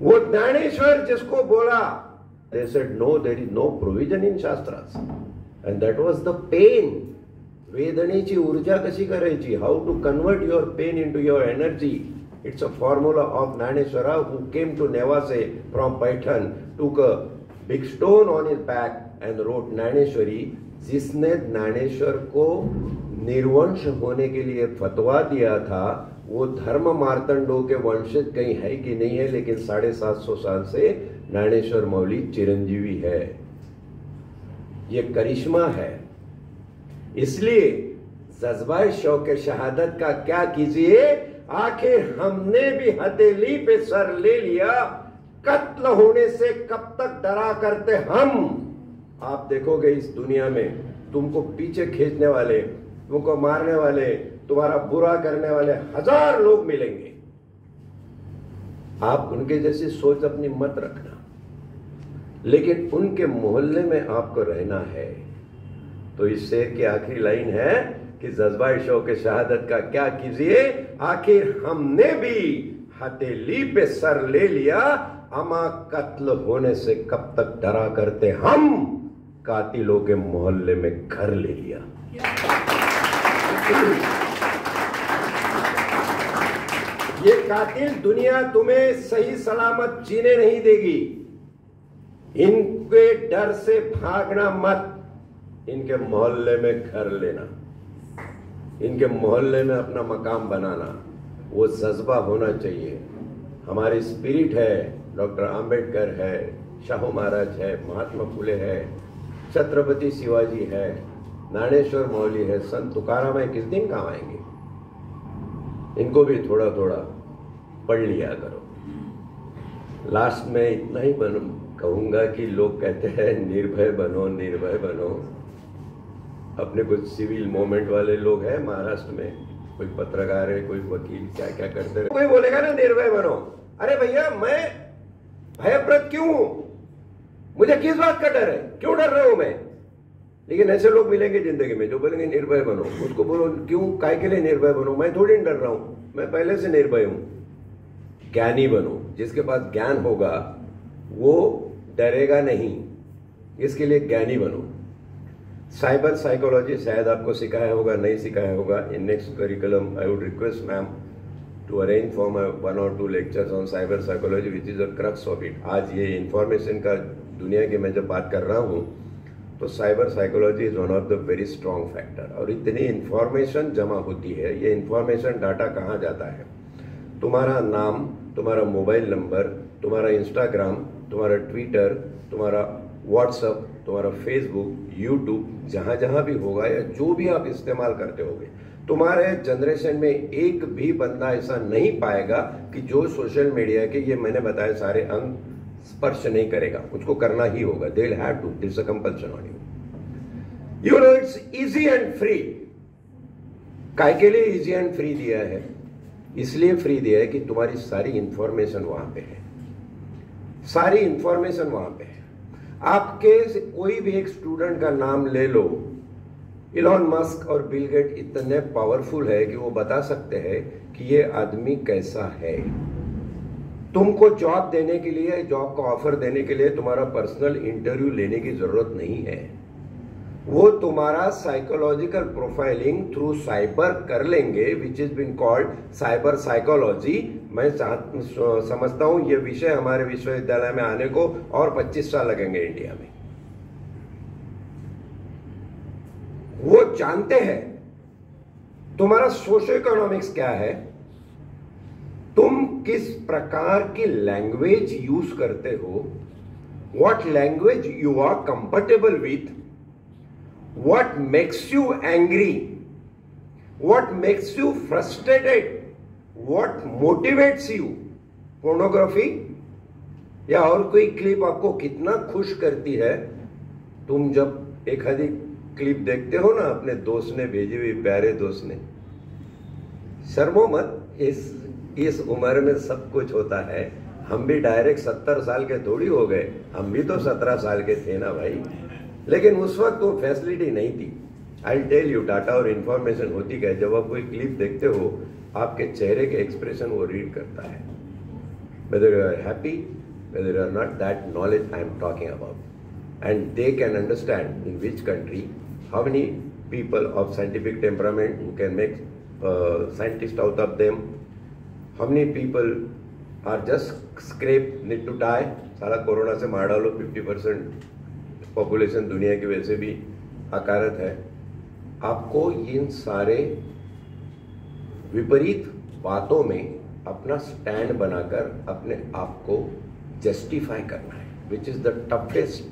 वो ज्ञानेश्वर जिसको बोला, they said no, there is no provision in shastras, and that was the pain. वेदनेची ऊर्जा कशी करायची, how to convert your pain into your energy. It's a formula of Jnaneshwara, who came to Nevase from Paitan, took a big stone on his back and wrote Jnaneshwari, जिसने ज्ञानेश्वर को निर्वंश होने के लिए फतवा दिया था। वो धर्म मार्तंडों के वंशज कहीं है कि नहीं है, लेकिन 750 साल से ज्ञानेश्वर मौली चिरंजीवी है। ये करिश्मा है। इसलिए जज्बा शौक शहादत का क्या कीजिए, आखिर हमने भी हथेली पे सर ले लिया, कत्ल होने से कब तक डरा करते हम। आप देखोगे इस दुनिया में तुमको पीछे खींचने वाले, तुमको मारने वाले, तुम्हारा बुरा करने वाले 1000 लोग मिलेंगे। आप उनके जैसी सोच अपनी मत रखना, लेकिन उनके मोहल्ले में आपको रहना है। तो इस शेर की आखिरी लाइन है कि जज्बा शौक शहादत का क्या कीजिए, आखिर हमने भी हथेली पे सर ले लिया, अमा कत्ल होने से कब तक डरा करते हम, कातिलों के मोहल्ले में घर ले लिया। ये कातिल दुनिया तुम्हें सही सलामत जीने नहीं देगी। इनके डर से भागना मत, इनके मोहल्ले में घर लेना, इनके मोहल्ले में अपना मकाम बनाना, वो जज्बा होना चाहिए। हमारी स्पिरिट है, डॉक्टर आम्बेडकर है, शाहू महाराज है, महात्मा फुले है, छत्रपति शिवाजी है, ज्ञानेश्वर मौली है, संत तुकाराम है, किस दिन काम आएंगे। इनको भी थोड़ा थोड़ा पढ़ लिया करो। लास्ट में इतना ही कहूंगा कि लोग कहते हैं निर्भय बनो, निर्भय बनो। अपने कुछ सिविल मूवमेंट वाले लोग हैं महाराष्ट्र में, कोई पत्रकार है, कोई वकील, क्या क्या करते रहे। कोई बोलेगा ना निर्भय बनो, अरे भैया मैं भयप्रद क्यों हूं, मुझे किस बात का डर है, क्यों डर रहा हूं मैं। लेकिन ऐसे लोग मिलेंगे जिंदगी में जो बोलेंगे निर्भय बनो। उसको बोलो क्यों, काय के लिए निर्भय बनो, मैं थोड़ी डर रहा हूं, मैं पहले से निर्भय हूं। ज्ञानी बनो, जिसके पास ज्ञान होगा वो डरेगा नहीं, इसके लिए ज्ञानी बनो। साइबर साइकोलॉजी शायद आपको सिखाया होगा, नहीं सिखाया होगा। In next curriculum I would request ma'am to arrange for my 1 or 2 lectures on cyber psychology which is the crux of it. आज ये इंफॉर्मेशन का दुनिया की मैं जब बात कर रहा हूँ तो cyber psychology is one of the very strong factor. और इतनी इंफॉर्मेशन जमा होती है, ये इंफॉर्मेशन डाटा कहाँ जाता है, तुम्हारा नाम, तुम्हारा मोबाइल नंबर, तुम्हारा इंस्टाग्राम, तुम्हारा ट्विटर, तुम्हारा व्हाट्सअप, तुम्हारा फेसबुक, यूट्यूब, जहाँ जहाँ भी होगा या जो भी आप इस्तेमाल करते होगे, तुम्हारे जनरेशन में एक भी बंदा ऐसा नहीं पाएगा कि जो सोशल मीडिया के ये मैंने बताए सारे अंग स्पर्श नहीं करेगा, उसको करना ही होगा। They will have to, this is a compulsion on you. You know it's easy and free. काय के लिए इजी एंड फ्री दिया है, इसलिए फ्री दिया है कि तुम्हारी सारी इंफॉर्मेशन वहां पे है, सारी इंफॉर्मेशन वहां पे है। आपके से कोई भी एक स्टूडेंट का नाम ले लो, इलॉन मस्क और बिल गेट इतने पावरफुल है कि वो बता सकते हैं कि ये आदमी कैसा है। तुमको जॉब देने के लिए, जॉब का ऑफर देने के लिए तुम्हारा पर्सनल इंटरव्यू लेने की जरूरत नहीं है। वो तुम्हारा साइकोलॉजिकल प्रोफाइलिंग थ्रू साइबर कर लेंगे, which is been called cyber psychology. मैं समझता हूं ये विषय हमारे विश्वविद्यालय में आने को और 25 साल लगेंगे इंडिया में। वो जानते हैं तुम्हारा सोशो इकोनॉमिक्स क्या है, तुम किस प्रकार की लैंग्वेज यूज करते हो, what language you are comfortable with, what makes you angry, what makes you frustrated, what motivates you। Pornography या और कोई क्लिप आपको कितना खुश करती है। तुम जब एक आधी क्लिप देखते हो ना अपने दोस्त ने भेजी हुई, प्यारे दोस्त ने, शर्मो मत, इस उम्र में सब कुछ होता है। हम भी डायरेक्ट 70 साल के थोड़ी हो गए, हम भी तो 17 साल के थे ना भाई। लेकिन उस वक्त वो फैसिलिटी नहीं थी। आई टेल यू, डाटा और इंफॉर्मेशन होती क्या है, जब आप कोई क्लिप देखते हो आपके चेहरे के एक्सप्रेशन वो रीड करता है। whether you are happy, whether you are not, that knowledge I am talking about. And they can understand in which country, how many people of scientific temperament who can make scientists out of them, how many people are just scrape, need to die. सारा corona से मार डालो, 50% population दुनिया की वैसे भी अकारत है। आपको इन सारे विपरीत बातों में अपना स्टैंड बनाकर अपने आप को जस्टिफाई करना है, विच is the toughest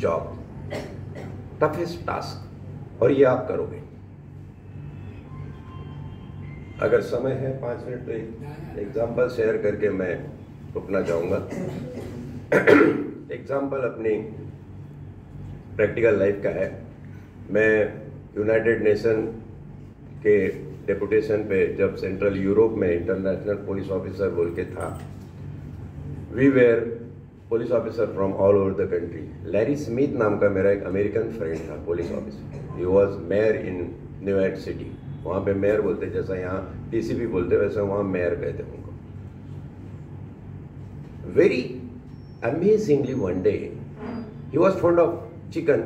job, toughest task, और ये आप करोगे। अगर समय है 5 मिनट तो एक एग्जाम्पल शेयर करके मैं रुकना चाहूँगा। एग्जाम्पल अपनी प्रैक्टिकल लाइफ का है। मैं यूनाइटेड नेशन के डेपुटेशन पे जब सेंट्रल यूरोप में इंटरनेशनल पुलिस ऑफिसर बोल के था, we were police officer from all over the country. Larry Smith नाम का मेरा एक अमेरिकन फ्रेंड था, police officer. He was mayor in New York city. वहाँ पे मेयर बोलते, जैसा यहाँ डीसीपी बोलते वैसे वहाँ मेयर कहते हैं उनको। Very amazingly one day he was fond of chicken.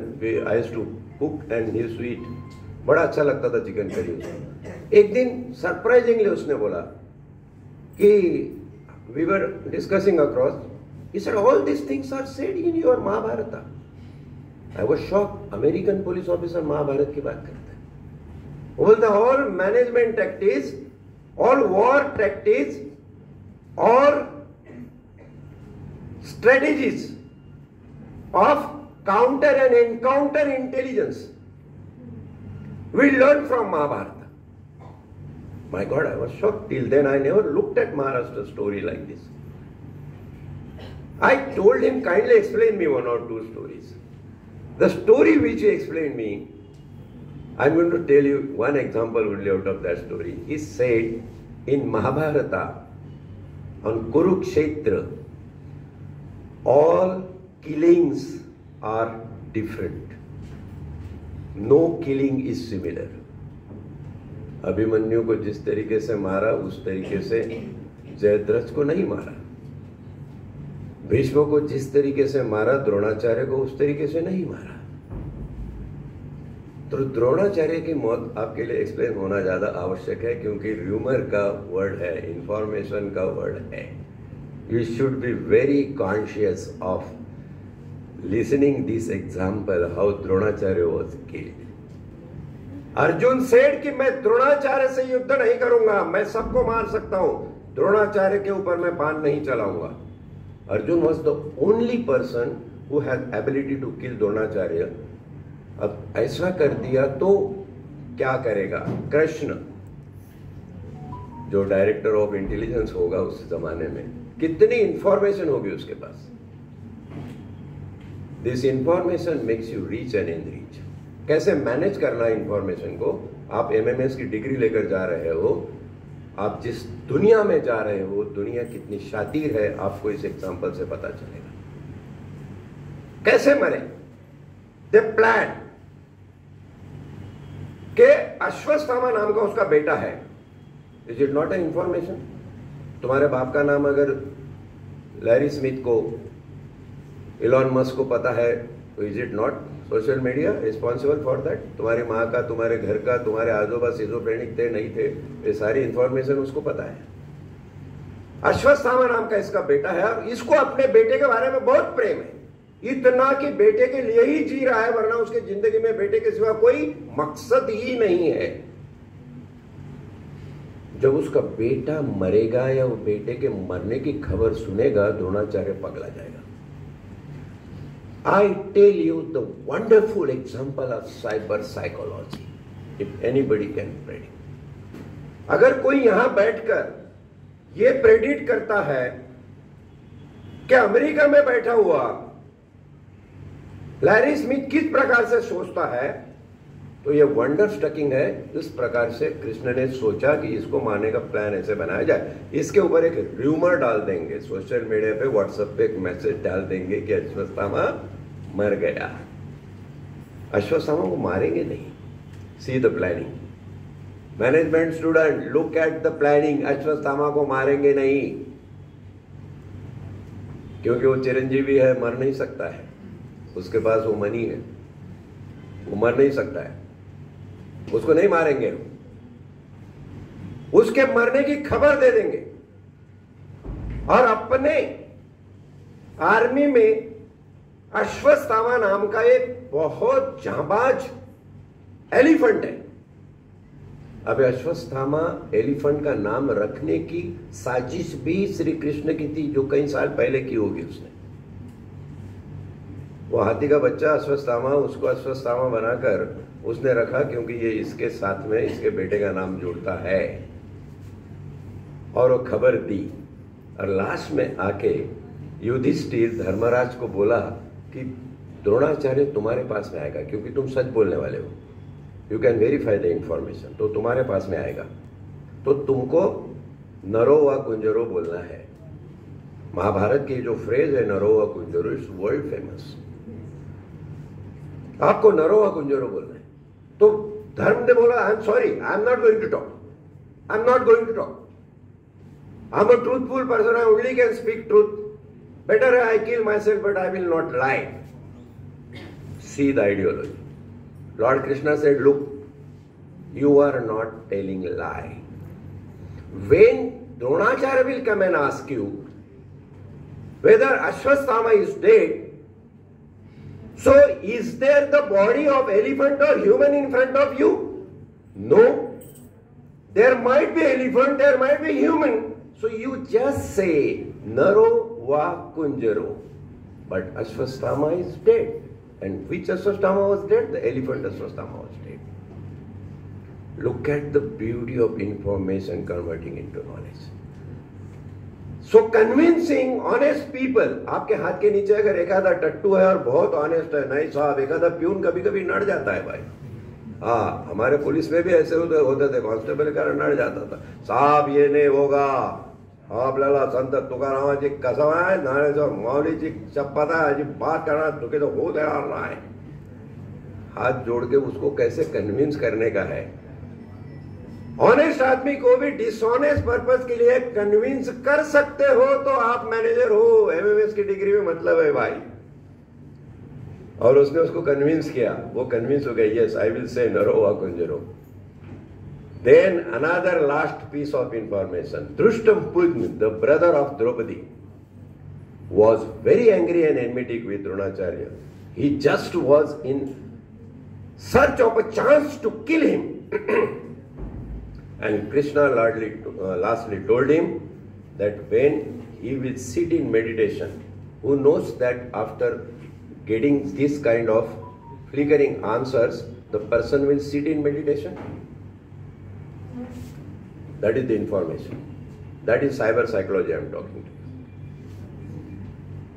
I used to cook and he sweet, बड़ा अच्छा लगता था चिकन करी उसको। एक दिन सरप्राइजिंगली उसने बोला कि we were discussing across, he said all these things are said in your Mahabharata. I was shocked. American police officer Mahabharata की बात करते हैं। वो बोलता all management tactics, all war tactics, all strategies of counter and encounter intelligence we learned from Mahabharata. My God, I was shocked. Till then I never looked at Maharashtra story like this. I told him, kindly explain me 1 or 2 stories. The story which he explained me, I'm going to tell you one example only out of that story. He said, in Mahabharata, on Kurukshetra, all killings are different. No killing is similar. Abhimanyu को जिस तरीके से मारा उस तरीके से जयद्रथ को नहीं मारा। भीष्म को जिस तरीके से मारा द्रोणाचार्य को उस तरीके से नहीं मारा। तो द्रोणाचार्य की मौत आपके लिए एक्सप्लेन होना ज्यादा आवश्यक है, क्योंकि र्यूमर का वर्ड है, इंफॉर्मेशन का वर्ड है। You should be very conscious of listening this example how Dronacharya was killed. Arjun said कि मैं द्रोणाचार्य से युद्ध नहीं करूंगा, मैं सबको मार सकता हूं, द्रोणाचार्य के ऊपर मैं बाण नहीं चलाऊंगा। Arjun was the only person who had ability to kill Dronacharya. अब ऐसा कर दिया तो क्या करेगा कृष्ण, जो डायरेक्टर ऑफ इंटेलिजेंस होगा उस जमाने में, कितनी इंफॉर्मेशन होगी उसके पास। This information makes you reach and in reach. कैसे मैनेज करना इंफॉर्मेशन को। आप एमएमएस की डिग्री लेकर जा रहे हो, आप जिस दुनिया में जा रहे हो दुनिया कितनी शातिर है आपको इस एग्जांपल से पता चलेगा। कैसे मरे? दे प्लान के अश्वत्थामा नाम का उसका बेटा है। Is it not a information? तुम्हारे बाप का नाम अगर लैरी स्मिथ को, इलॉन मस्क को पता है तो is it not social media responsible for that? तुम्हारी माँ का, तुम्हारे घर का, तुम्हारे आजोबा सिजोफ्रेनिक थे नहीं थे, ये सारी इंफॉर्मेशन उसको पता है। अश्वत्थामा नाम का इसका बेटा है और इसको अपने बेटे के बारे में बहुत प्रेम है, इतना कि बेटे के लिए ही जी रहा है, वरना उसके जिंदगी में बेटे के सिवा कोई मकसद ही नहीं है। जब उसका बेटा मरेगा या वो बेटे के मरने की खबर सुनेगा, द्रोणाचार्य पगला जाएगा। I tell you the wonderful example of cyber psychology, if anybody can predict। अगर कोई यहां बैठकर ये प्रेडिक्ट करता है कि अमेरिका में बैठा हुआ लैरी स्मिथ किस प्रकार से सोचता है, तो ये वंडर स्टकिंग है। इस प्रकार से कृष्ण ने सोचा कि इसको मारने का प्लान ऐसे बनाया जाए। इसके ऊपर एक र्यूमर डाल देंगे, सोशल मीडिया पे, व्हाट्सएप पे एक मैसेज डाल देंगे कि अश्वत्थामा मर गया। अश्वत्थामा को मारेंगे नहीं। See the planning. Management student, look at the planning. Ashwatthama को मारेंगे नहीं। क्योंकि वो चिरंजीवी है, मर नहीं सकता है, उसके पास वो मनी है, वो मर नहीं सकता है, उसको नहीं मारेंगे, उसके मरने की खबर दे देंगे। और अपने आर्मी में अश्वत्थामा नाम का एक बहुत जांबाज एलिफेंट है। अब अश्वत्थामा एलिफेंट का नाम रखने की साजिश भी श्री कृष्ण की थी, जो कई साल पहले की होगी उसने। वो हाथी का बच्चा अश्वत्थामा, उसको अश्वत्थामा बनाकर उसने रखा, क्योंकि ये इसके साथ में इसके बेटे का नाम जुड़ता है। और वो खबर दी, और लास्ट में आके युधिष्ठिर धर्मराज को बोला कि द्रोणाचार्य तुम्हारे पास में आएगा, क्योंकि तुम सच बोलने वाले हो, you can verify the information, तो तुम्हारे पास में आएगा, तो तुमको नरो व कुंजरो बोलना है। महाभारत की जो फ्रेज है नरो व कुंजरो, इट्स वर्ल्ड फेमस। आपको नरो व कुंजरो बोलना है। तो धर्म ने बोला, I am sorry, I am not going to talk, I am not going to talk, I am a truthful person, I only can speak truth, better I kill myself but I will not lie. See the ideology. Lord Krishna said, look, you are not telling a lie. When Dronacharya will come and ask you whether Ashwatthama is dead, so is there the body of elephant or human in front of you? No. There might be elephant, there might be human. So you just say, Naro va Kunjaro. But Ashwatthama is dead. And which Ashwatthama was dead? The elephant Ashwatthama was dead. Look at the beauty of information converting into knowledge. So convincing honest people. आपके हाथ के नीचे अगर एक आधा टट्टू है और बहुत ऑनेस्ट है, नहीं साहब, एक आधा प्यून कभी कभी नड़ जाता है भाई। हाँ, हमारे पुलिस में भी ऐसे होते थे, कांस्टेबल का नड़ जाता था, साहब ये नहीं होगा, आपल्याला संत तुकारामाची कसम आहे, ज्ञानेश्वर माऊलीची शपथ आहे, अजिबात करणार चुकी तो हो देणार नाही। हाथ जोड़ के उसको कैसे कन्विंस करने का है। ऑनेस्ट आदमी को भी डिसऑनेस्ट पर्पस के लिए कन्विंस कर सकते हो, तो आप मैनेजर हो, एमएमएस की डिग्री में मतलब है भाई। और उसने उसको कन्विंस किया, वो कन्विंस हो गया, यस आई विल से नरो वा कुंजरो। Then another last piece of information. Drushtapumna, the brother of Draupadi, was very angry and enmitic with Dronacharya. He just was in search of a chance to kill him. And Krishna lastly told him that when he will sit in meditation, who knows that after getting this kind of flickering answers, the person will sit in meditation? That is the information. That is cyber psychology I am talking to you.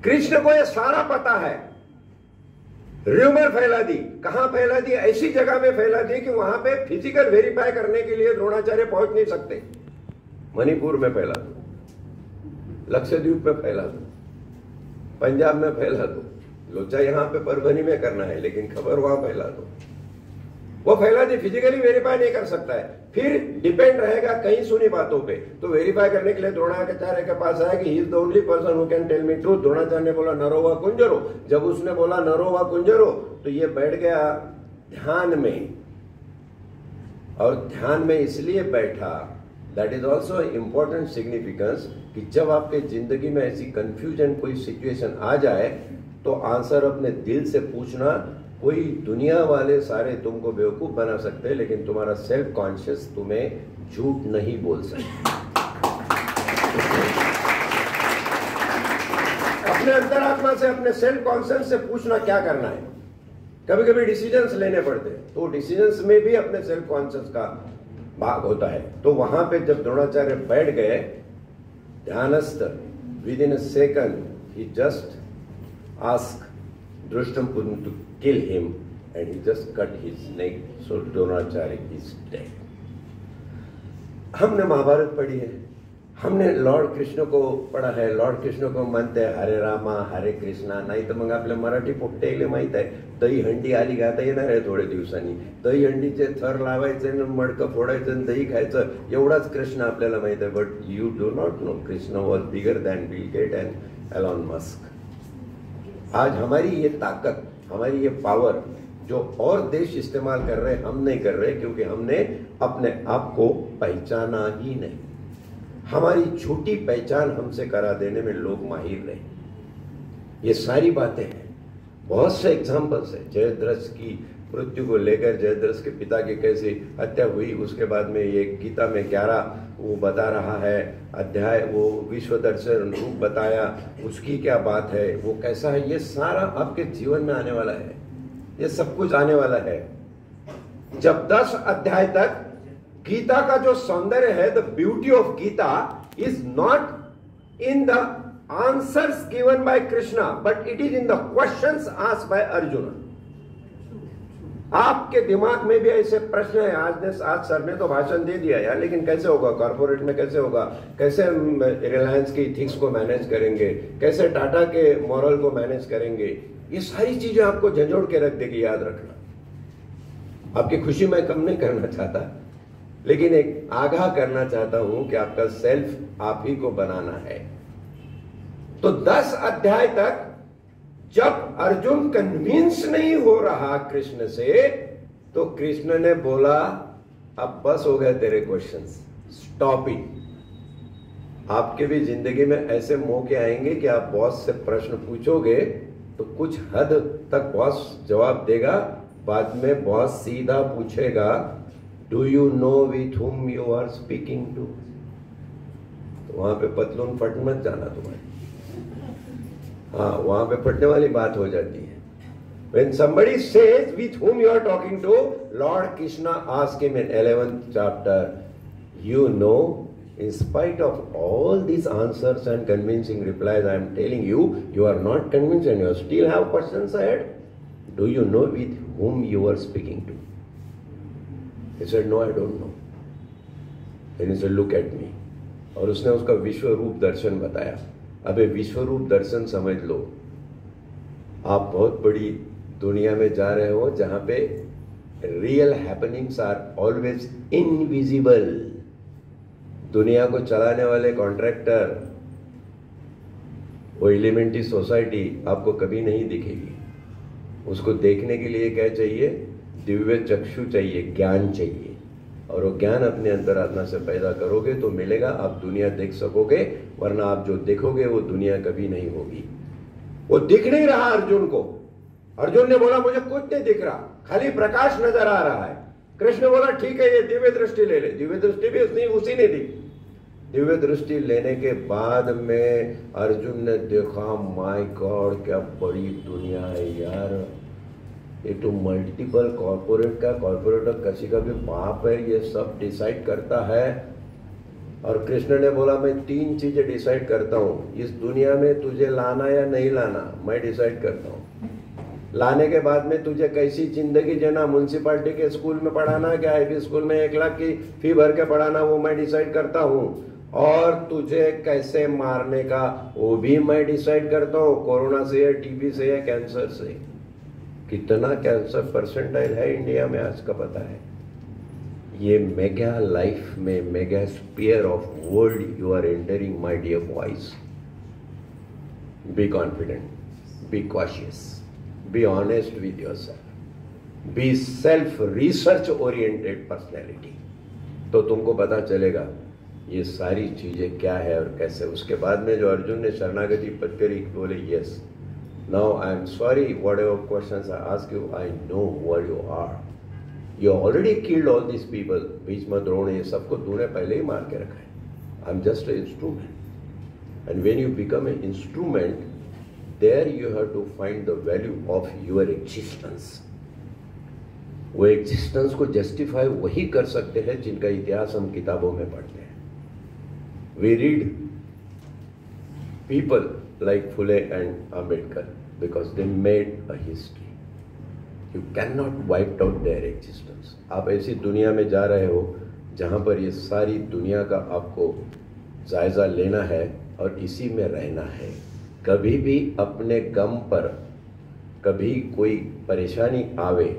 Krishna को ये सारा पता है। Rumour फैला दी, कहां फैला दी? ऐसी जगह में फैला दी कि वहां पे फिजिकल वेरीफाई करने के लिए द्रोणाचार्य पहुंच नहीं सकते। मणिपुर में फैला दो, लक्षद्वीप में फैला दो, पंजाब में फैला दो, लोचा यहां पे परभनी में करना है, लेकिन खबर वहां फैला दो। वो फैला दी, फिजिकली वेरीफाई नहीं कर सकता है, फिर डिपेंड रहेगा कहीं सुनी बातों पे। तो वेरीफाई करने के लिए द्रोणाचार्य के पास आया कि he is the only person who can tell me truth. Dronacharya ने बोला नरो वा कुंजरो। जब उसने बोला नरो वा कुंजरो, तो ये बैठ गया ध्यान में, और ध्यान में इसलिए बैठा, that is also important significance, कि जब आपके जिंदगी में ऐसी कंफ्यूजन कोई सिचुएशन आ जाए, तो आंसर अपने दिल से पूछना। कोई दुनिया वाले सारे तुमको बेवकूफ बना सकते हैं, लेकिन तुम्हारा सेल्फ कॉन्शियस तुम्हें झूठ नहीं बोल सकता। अपने अंतरात्मा से, अपने सेल्फ कॉन्शियस से पूछना क्या करना है। कभी कभी डिसीजंस लेने पड़ते हैं, तो डिसीजंस में भी अपने सेल्फ कॉन्शियस का भाग होता है। तो वहां पे जब द्रोणाचार्य बैठ गए ध्यानस्थ, विद इन अ सेकंड ही just ask Drushtapumna to kill him, and he just cut his neck. So Dronacharya is dead. हमने महाभारत पढ़ी है, हमने लॉर्ड कृष्ण को पढ़ा है, लॉर्ड कृष्ण को मानते हैं हरे रामा हरे कृष्णा। नाही तर मग आपल्या मराठी पोट्टेले माहित आहे, दही हंडी आली गाता येणार आहे थोडे दिवसांनी, दही हंडीचे थर लावायचे, मडकं फोडायचं आणि दही खायचं, एवढाच कृष्ण आपल्याला माहित आहे। But you do not know Krishna was bigger than Bill Gates and Elon Musk. आज हमारी ये ताकत, हमारी ये पावर जो और देश इस्तेमाल कर रहे हैं, हम नहीं कर रहे, क्योंकि हमने अपने आप को पहचाना ही नहीं। हमारी झूठी पहचान हमसे करा देने में लोग माहिर रहे। ये सारी बातें हैं, बहुत से एग्जाम्पल्स है। जयद्रथ की मृत्यु को लेकर, जयद्रथ के पिता की कैसे हत्या हुई, उसके बाद में ये गीता में 11 वो बता रहा है अध्याय, वो विश्व दर्शन रूप बताया, उसकी क्या बात है, वो कैसा है, ये सारा आपके जीवन में आने वाला है। ये सब कुछ आने वाला है। जब 10 अध्याय तक गीता का जो सौंदर्य है, the beauty of Gita is not in the answers given by Krishna, but it is in the questions asked by Arjun. आपके दिमाग में भी ऐसे प्रश्न है। आज सर ने तो भाषण दे दिया यार, लेकिन कैसे होगा कॉर्पोरेट में, कैसे होगा, कैसे रिलायंस की इथिक्स को मैनेज करेंगे, कैसे टाटा के मॉरल को मैनेज करेंगे, ये सारी चीजें आपको झंझोड़ के रख देगी। याद रखना, आपकी खुशी मैं कम नहीं करना चाहता, लेकिन एक आगाह करना चाहता हूं कि आपका सेल्फ आप ही को बनाना है। तो 10 अध्याय तक जब अर्जुन कन्विंस नहीं हो रहा कृष्ण से, तो कृष्ण ने बोला अब बस हो गए तेरे क्वेश्चंस, स्टॉप इट। आपके भी जिंदगी में ऐसे मौके आएंगे कि आप बॉस से प्रश्न पूछोगे तो कुछ हद तक बॉस जवाब देगा, बाद में बॉस सीधा पूछेगा do you know with whom you are speaking to. तो वहां पे पतलून फट मत जाना तुम्हारी, हाँ वहां पे फटने वाली बात हो जाती है। When somebody says with whom you are talking to, Lord Krishna asked him in 11th chapter, you know, in spite of all these answers and convincing replies I am telling you, you are not convinced and you still have questions ahead. Do you know with whom you are speaking to? He said, no, I don't know. Then he said, look at me. और उसने उसका विश्व रूप दर्शन बताया। अबे विश्व रूप दर्शन समझ लो, आप बहुत बड़ी दुनिया में जा रहे हो जहां पे real happenings are always invisible. दुनिया को चलाने वाले कॉन्ट्रैक्टर, वो एलिमेंट्री सोसाइटी आपको कभी नहीं दिखेगी। उसको देखने के लिए क्या चाहिए? दिव्य चक्षु चाहिए, ज्ञान चाहिए, और वो ज्ञान अपने अंतरात्मा से पैदा करोगे तो मिलेगा, आप दुनिया देख सकोगे, वरना आप जो देखोगे वो दुनिया कभी नहीं होगी। वो दिख नहीं रहा अर्जुन को। अर्जुन ने बोला मुझे कुछ नहीं दिख रहा, खाली प्रकाश नजर आ रहा है। कृष्ण बोला ठीक है, ये दिव्य दृष्टि ले ले। दिव्य दृष्टि भी उसी ने दी। दिव्य दृष्टि लेने के बाद में अर्जुन ने देखा, माय गॉड क्या बड़ी दुनिया है यार, ये तो मल्टीपल कॉर्पोरेट किसी का भी बाप है, ये सब डिसाइड करता है। और कृष्ण ने बोला मैं 3 चीजें डिसाइड करता हूँ इस दुनिया में, तुझे लाना या नहीं लाना मैं डिसाइड करता हूँ। लाने के बाद में तुझे कैसी जिंदगी जीना, म्यूनसिपालिटी के स्कूल में पढ़ाना क्या आईबी स्कूल में 1 लाख की फी भर के पढ़ाना, वो मैं डिसाइड करता हूँ। और तुझे कैसे मारने का वो भी मैं डिसाइड करता हूँ, कोरोना से या टीबी से या कैंसर से। कितना कैंसर परसेंटाइल है इंडिया में आज का पता है? ये मेगा लाइफ में, mega sphere of world you are entering my dear boys. Be confident, be cautious, be honest with yourself, be self research oriented personality, तो तुमको पता चलेगा ये सारी चीजें क्या है और कैसे। उसके बाद में जो अर्जुन ने शरणागति पद करी, बोले yes now I am sorry whatever questions I ask you, I know who you are. You already killed all these people, Bhishma Drona ये सबको तूने पहले ही मार के रखा है। I am just an instrument, and when you become an instrument, there you have to find the value of your existence. वो existence को जस्टिफाई वही कर सकते हैं जिनका इतिहास हम किताबों में पढ़ते हैं। We read people like Phule and Ambedkar because they made a history. You cannot wipe out their existence. आप ऐसी दुनिया में जा रहे हो जहाँ पर ये सारी दुनिया का आपको जायजा लेना है और इसी में रहना है। कभी भी अपने गम पर, कभी कोई परेशानी आवे,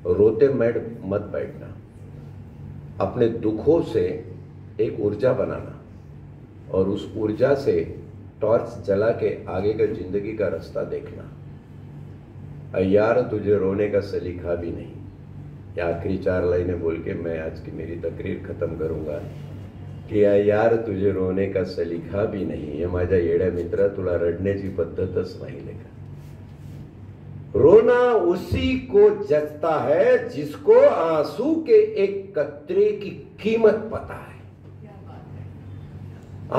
रोते मत बैठना। अपने दुखों से एक ऊर्जा बनाना और उस ऊर्जा से टॉर्च जला के आगे का जिंदगी का रास्ता देखना। यार तुझे रोने का सलीका भी नहीं। ये आखिरी 4 लाइनें बोल के मैं आज की मेरी तकरीर खत्म करूंगा की यार तुझे रोने का सलीका भी नहीं। हे माझ्या येड्या मित्रा, तुला रडण्याची पद्धतच नाही लेका। रोना उसी को जचता है जिसको आंसू के एक कतरे की कीमत पता है।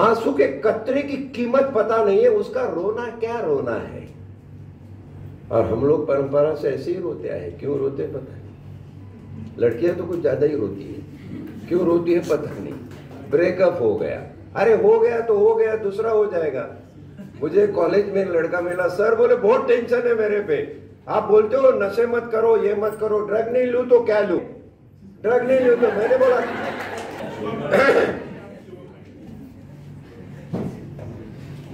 आंसू के कतरे की कीमत पता नहीं है, उसका रोना क्या रोना है। और हम लोग परंपरा से ऐसे ही रोते आए। क्यों रोते पता नहीं। लड़कियां तो कुछ ज्यादा ही रोती है। क्यों रोती है पता नहीं। ब्रेकअप हो गया, अरे हो गया तो हो गया, दूसरा हो जाएगा। मुझे कॉलेज में लड़का मिला, सर बोले बहुत टेंशन है मेरे पे। आप बोलते हो नशे मत करो, ये मत करो, ड्रग नहीं लूं तो क्या लूं, ड्रग नहीं लूं तो। मैंने बोला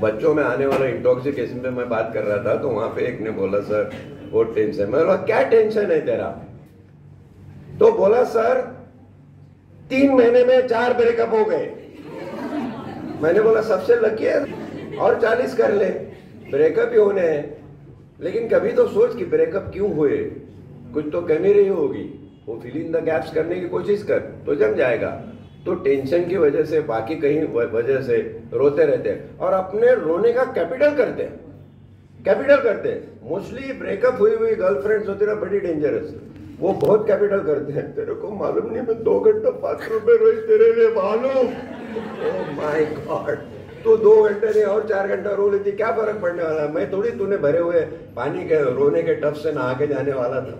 बच्चों में आने वाला इंटॉक्सिकेशन पे मैं बात कर रहा था, तो वहां पे एक ने बोला सर बहुत टेंशन। मैं बोला क्या टेंशन है तेरा। तो बोला सर 3 महीने में 4 ब्रेकअप हो गए। मैंने बोला सबसे लकी है, और 40 कर ले, ब्रेकअप ही होने हैं। लेकिन कभी तो सोच कि ब्रेकअप क्यों हुए, कुछ तो कमी रही होगी। वो फिल इन द गैप्स करने की कोशिश कर तो जम जाएगा। तो टेंशन की वजह से, बाकी कहीं वजह से रोते रहते हैं और अपने रोने का कैपिटल करते हैं। मोस्टली ब्रेकअप हुई गर्लफ्रेंड्स होती ना, बड़ी डेंजरस। वो बहुत कैपिटल करते हैं। तेरे को मालूम नहीं मैं 2 घंटा 5 रुपए रोज तेरे लिए मालूम। ओह माय गॉड, तू 2 घंटे नहीं और 4 घंटा रो लेती, क्या फर्क पड़ने वाला है। मैं थोड़ी तूने भरे हुए पानी के रोने के टब से नहा के जाने वाला था।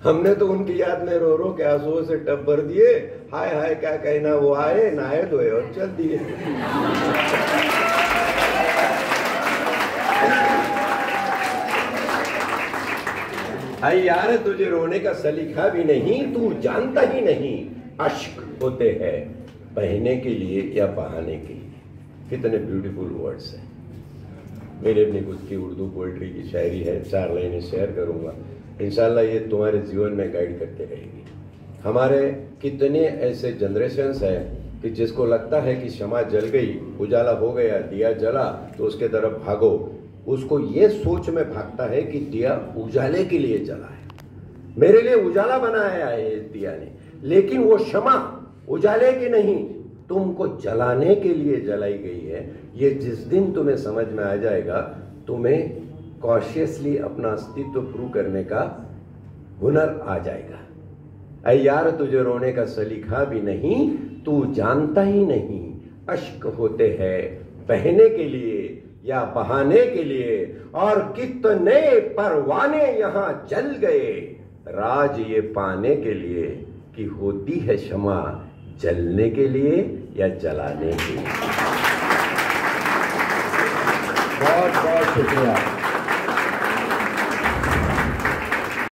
हमने तो उनकी याद में रो रो के आंसुओं से टब भर दिए। हाय हाय क्या कहना, वो आए नहाए धोए और चल दिए। हाय यार तुझे रोने का सलीका भी नहीं, तू जानता ही नहीं अश्क होते हैं बहने के लिए या बहाने के लिए। कितने ब्यूटीफुल वर्ड्स हैं। मेरे अपनी खुद की उर्दू पोइट्री की शायरी है, 4 लाइनें शेयर करूंगा। इंशाल्लाह ये तुम्हारे जीवन में गाइड करते रहेगी। हमारे कितने ऐसे जनरेशन्स हैं कि जिसको लगता है कि शमा जल गई, उजाला हो गया, दिया जला तो उसके तरफ भागो। उसको ये सोच में भागता है कि दिया उजाले के लिए जला है, मेरे लिए उजाला बनाया है इस दिया ने। लेकिन वो शमा उजाले की नहीं, तुमको जलाने के लिए जलाई गई है। ये जिस दिन तुम्हें समझ में आ जाएगा, तुम्हें कॉशियसली अपना अस्तित्व प्रूव करने का हुनर आ जाएगा। ऐ यार तुझे रोने का सलीका भी नहीं, तू जानता ही नहीं अश्क होते हैं बहने के लिए या बहाने के लिए। और कितने परवाने यहां जल गए, राज ये पाने के लिए कि होती है क्षमा जलने के लिए या जलाने के लिए। बहुत बहुत शुक्रिया।